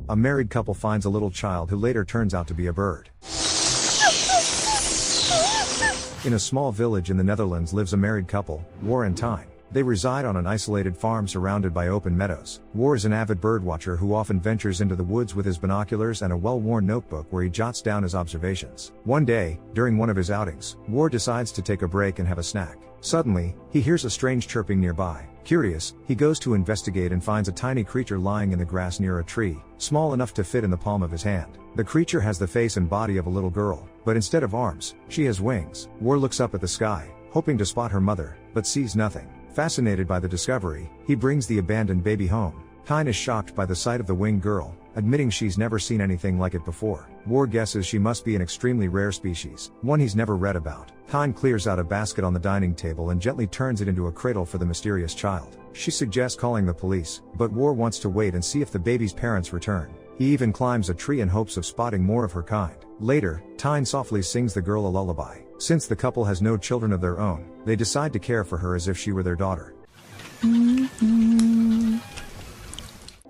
A married couple finds a little child who later turns out to be a bird. In a small village in the Netherlands lives a married couple, War and Tine. They reside on an isolated farm surrounded by open meadows. War is an avid birdwatcher who often ventures into the woods with his binoculars and a well-worn notebook where he jots down his observations. One day, during one of his outings, War decides to take a break and have a snack. Suddenly, he hears a strange chirping nearby. Curious, he goes to investigate and finds a tiny creature lying in the grass near a tree, small enough to fit in the palm of his hand. The creature has the face and body of a little girl, but instead of arms, she has wings. War looks up at the sky, hoping to spot her mother, but sees nothing. Fascinated by the discovery, he brings the abandoned baby home. Tine is shocked by the sight of the winged girl, admitting she's never seen anything like it before. War guesses she must be an extremely rare species, one he's never read about. Tine clears out a basket on the dining table and gently turns it into a cradle for the mysterious child. She suggests calling the police, but War wants to wait and see if the baby's parents return. He even climbs a tree in hopes of spotting more of her kind. Later, Tine softly sings the girl a lullaby. Since the couple has no children of their own, they decide to care for her as if she were their daughter.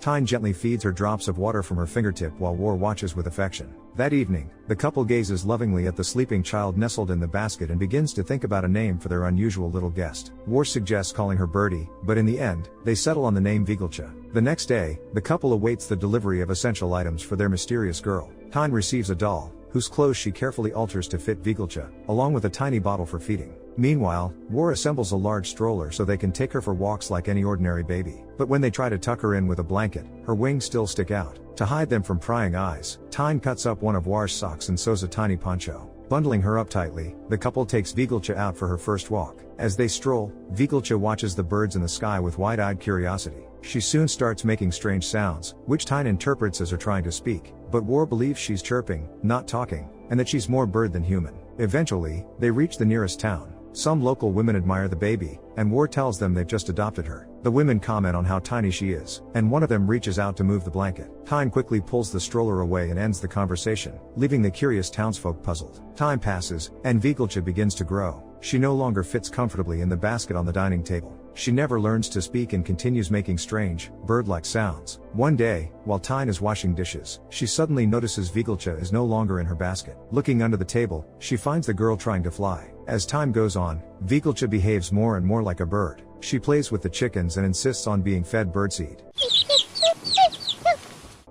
Tine gently feeds her drops of water from her fingertip while War watches with affection. That evening, the couple gazes lovingly at the sleeping child nestled in the basket and begins to think about a name for their unusual little guest. War suggests calling her Birdie, but in the end, they settle on the name Vagelcha. The next day, the couple awaits the delivery of essential items for their mysterious girl. Tine receives a doll, whose clothes she carefully alters to fit Vagelcha, along with a tiny bottle for feeding. Meanwhile, War assembles a large stroller so they can take her for walks like any ordinary baby. But when they try to tuck her in with a blanket, her wings still stick out. To hide them from prying eyes, Tine cuts up one of War's socks and sews a tiny poncho. Bundling her up tightly, the couple takes Vagelcha out for her first walk. As they stroll, Vagelcha watches the birds in the sky with wide-eyed curiosity. She soon starts making strange sounds, which Tine interprets as her trying to speak, but War believes she's chirping, not talking, and that she's more bird than human. Eventually, they reach the nearest town. Some local women admire the baby, and War tells them they've just adopted her. The women comment on how tiny she is, and one of them reaches out to move the blanket. Tine quickly pulls the stroller away and ends the conversation, leaving the curious townsfolk puzzled. Time passes, and Vagelcha begins to grow. She no longer fits comfortably in the basket on the dining table. She never learns to speak and continues making strange, bird-like sounds. One day, while Tine is washing dishes, she suddenly notices Vagelcha is no longer in her basket. Looking under the table, she finds the girl trying to fly. As time goes on, Vagelcha behaves more and more like a bird. She plays with the chickens and insists on being fed birdseed.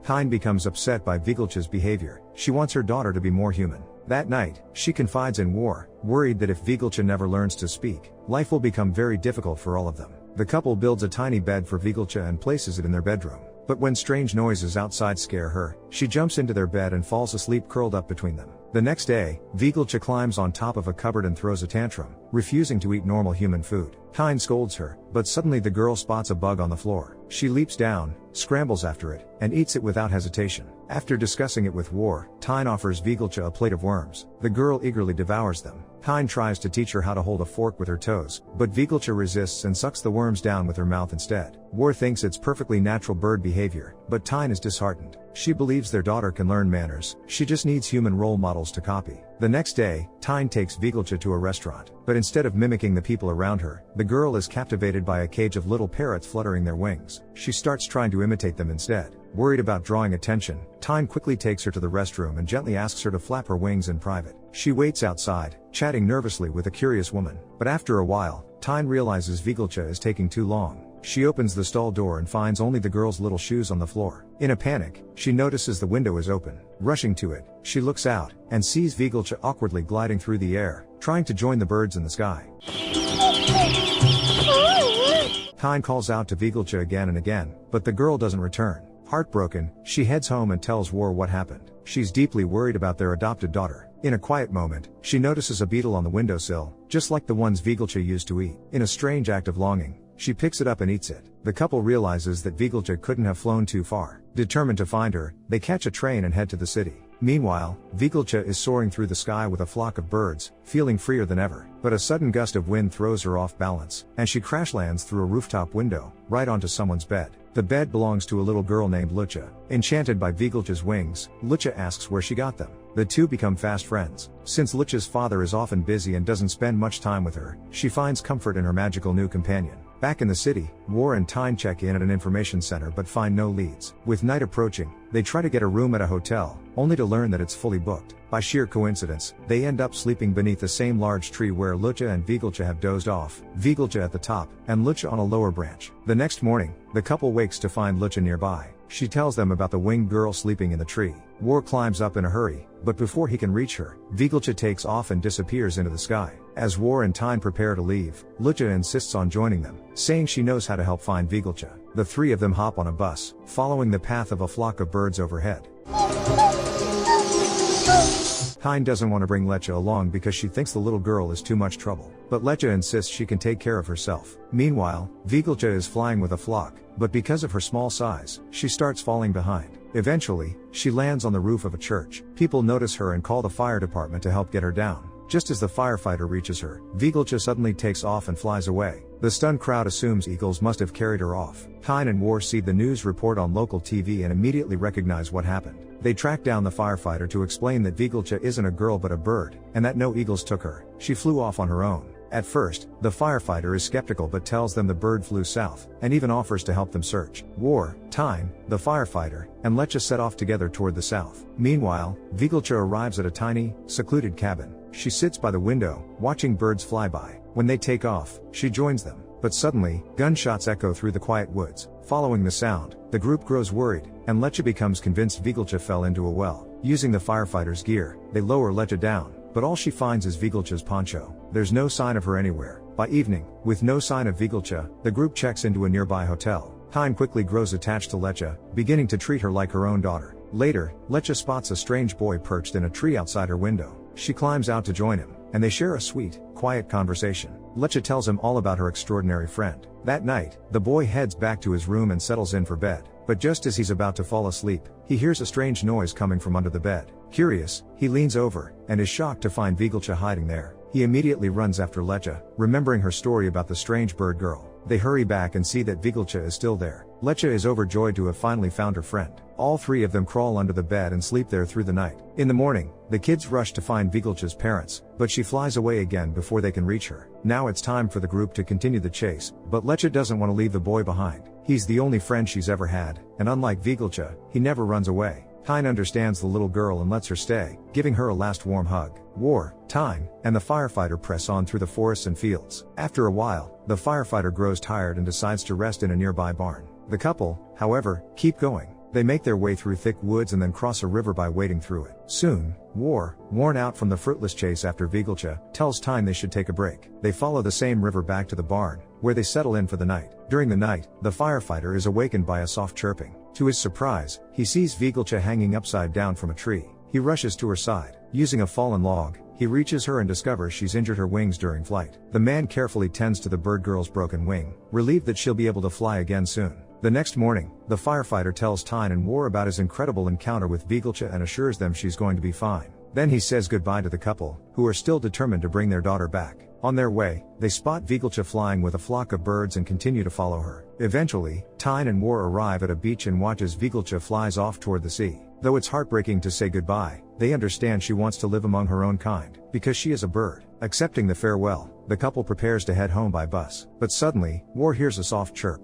Tine becomes upset by Vagelcha's behavior. She wants her daughter to be more human. That night, she confides in War, worried that if Vagelcha never learns to speak, life will become very difficult for all of them. The couple builds a tiny bed for Vagelcha and places it in their bedroom. But when strange noises outside scare her, she jumps into their bed and falls asleep curled up between them. The next day, Vagelcha climbs on top of a cupboard and throws a tantrum, refusing to eat normal human food. Tine scolds her, but suddenly the girl spots a bug on the floor. She leaps down, scrambles after it, and eats it without hesitation. After discussing it with War, Tine offers Vagelcha a plate of worms. The girl eagerly devours them. Tine tries to teach her how to hold a fork with her toes, but Vagelcha resists and sucks the worms down with her mouth instead. War thinks it's perfectly natural bird behavior, but Tine is disheartened. She believes their daughter can learn manners, she just needs human role models to copy. The next day, Tine takes Vagelcha to a restaurant, but instead of mimicking the people around her, the girl is captivated by a cage of little parrots fluttering their wings. She starts trying to imitate them instead. Worried about drawing attention, Tine quickly takes her to the restroom and gently asks her to flap her wings in private. She waits outside, chatting nervously with a curious woman. But after a while, Tine realizes Vagelcha is taking too long. She opens the stall door and finds only the girl's little shoes on the floor. In a panic, she notices the window is open. Rushing to it, she looks out, and sees Vagelcha awkwardly gliding through the air, trying to join the birds in the sky. Tine calls out to Vagelcha again and again, but the girl doesn't return. Heartbroken, she heads home and tells War what happened. She's deeply worried about their adopted daughter. In a quiet moment, she notices a beetle on the windowsill, just like the ones Vagelcha used to eat. In a strange act of longing, she picks it up and eats it. The couple realizes that Vagelcha couldn't have flown too far. Determined to find her, they catch a train and head to the city. Meanwhile, Vagelcha is soaring through the sky with a flock of birds, feeling freer than ever. But a sudden gust of wind throws her off balance, and she crash lands through a rooftop window, right onto someone's bed. The bed belongs to a little girl named Lucha. Enchanted by Vagelcha's wings, Lucha asks where she got them. The two become fast friends. Since Lucha's father is often busy and doesn't spend much time with her, she finds comfort in her magical new companion. Back in the city, War and Tyne check in at an information center but find no leads. With night approaching, they try to get a room at a hotel, only to learn that it's fully booked. By sheer coincidence, they end up sleeping beneath the same large tree where Lucha and Vagelcha have dozed off, Vagelcha at the top, and Lucha on a lower branch. The next morning, the couple wakes to find Lucha nearby. She tells them about the winged girl sleeping in the tree. War climbs up in a hurry, but before he can reach her, Vagelcha takes off and disappears into the sky. As War and Tyne prepare to leave, Lucha insists on joining them, saying she knows how to help find Vagelcha. The three of them hop on a bus, following the path of a flock of birds overhead. Tyne doesn't want to bring Lecha along because she thinks the little girl is too much trouble, but Lecha insists she can take care of herself. Meanwhile, Vagelcha is flying with a flock, but because of her small size, she starts falling behind. Eventually, she lands on the roof of a church. People notice her and call the fire department to help get her down. Just as the firefighter reaches her, Vagelcha suddenly takes off and flies away. The stunned crowd assumes eagles must have carried her off. Tyne and War see the news report on local TV and immediately recognize what happened. They track down the firefighter to explain that Vagelcha isn't a girl but a bird, and that no eagles took her. She flew off on her own. At first, the firefighter is skeptical but tells them the bird flew south, and even offers to help them search. War, Tyne, the firefighter, and Lecha set off together toward the south. Meanwhile, Vagelcha arrives at a tiny, secluded cabin. She sits by the window, watching birds fly by. When they take off, she joins them. But suddenly, gunshots echo through the quiet woods. Following the sound, the group grows worried, and Lecha becomes convinced Vagelcha fell into a well. Using the firefighter's gear, they lower Lecha down, but all she finds is Vagelcha's poncho. There's no sign of her anywhere. By evening, with no sign of Vagelcha, the group checks into a nearby hotel. Tyne quickly grows attached to Lecha, beginning to treat her like her own daughter. Later, Lecha spots a strange boy perched in a tree outside her window. She climbs out to join him, and they share a sweet, quiet conversation. Lecha tells him all about her extraordinary friend. That night, the boy heads back to his room and settles in for bed. But just as he's about to fall asleep, he hears a strange noise coming from under the bed. Curious, he leans over, and is shocked to find Vagelcha hiding there. He immediately runs after Lecha, remembering her story about the strange bird girl. They hurry back and see that Vagelcha is still there. Lecha is overjoyed to have finally found her friend. All three of them crawl under the bed and sleep there through the night. In the morning, the kids rush to find Vagelcha's parents, but she flies away again before they can reach her. Now it's time for the group to continue the chase, but Lecha doesn't want to leave the boy behind. He's the only friend she's ever had, and unlike Vagelcha, he never runs away. Tyne understands the little girl and lets her stay, giving her a last warm hug. War, Tyne, and the firefighter press on through the forests and fields. After a while, the firefighter grows tired and decides to rest in a nearby barn. The couple, however, keep going. They make their way through thick woods and then cross a river by wading through it. Soon, War, worn out from the fruitless chase after Vagelcha, tells Tyne they should take a break. They follow the same river back to the barn, where they settle in for the night. During the night, the firefighter is awakened by a soft chirping. To his surprise, he sees Vagelcha hanging upside down from a tree. He rushes to her side. Using a fallen log, he reaches her and discovers she's injured her wings during flight. The man carefully tends to the bird girl's broken wing, relieved that she'll be able to fly again soon. The next morning, the firefighter tells Tyne and War about his incredible encounter with Vagelcha and assures them she's going to be fine. Then he says goodbye to the couple, who are still determined to bring their daughter back. On their way, they spot Vagelcha flying with a flock of birds and continue to follow her. Eventually, Tyne and War arrive at a beach and watch as Vagelcha flies off toward the sea. Though it's heartbreaking to say goodbye, they understand she wants to live among her own kind, because she is a bird. Accepting the farewell, the couple prepares to head home by bus. But suddenly, War hears a soft chirp.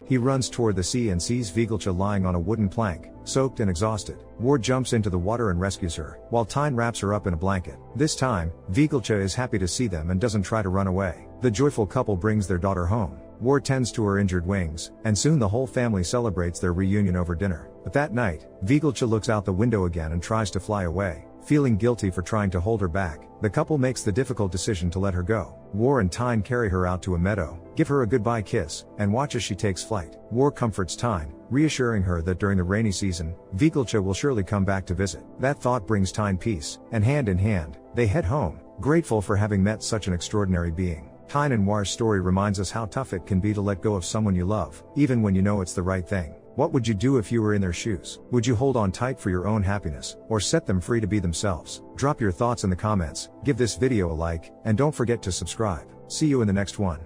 He runs toward the sea and sees Vagelcha lying on a wooden plank, soaked and exhausted. War jumps into the water and rescues her, while Tyne wraps her up in a blanket. This time, Vagelcha is happy to see them and doesn't try to run away. The joyful couple brings their daughter home. War tends to her injured wings, and soon the whole family celebrates their reunion over dinner. But that night, Vagelcha looks out the window again and tries to fly away. Feeling guilty for trying to hold her back, the couple makes the difficult decision to let her go. War and Tyne carry her out to a meadow, give her a goodbye kiss, and watch as she takes flight. War comforts Tyne, reassuring her that during the rainy season, Vagelcha will surely come back to visit. That thought brings Tyne peace, and hand in hand, they head home, grateful for having met such an extraordinary being. Tyne and War's story reminds us how tough it can be to let go of someone you love, even when you know it's the right thing. What would you do if you were in their shoes? Would you hold on tight for your own happiness, or set them free to be themselves? Drop your thoughts in the comments, give this video a like, and don't forget to subscribe. See you in the next one.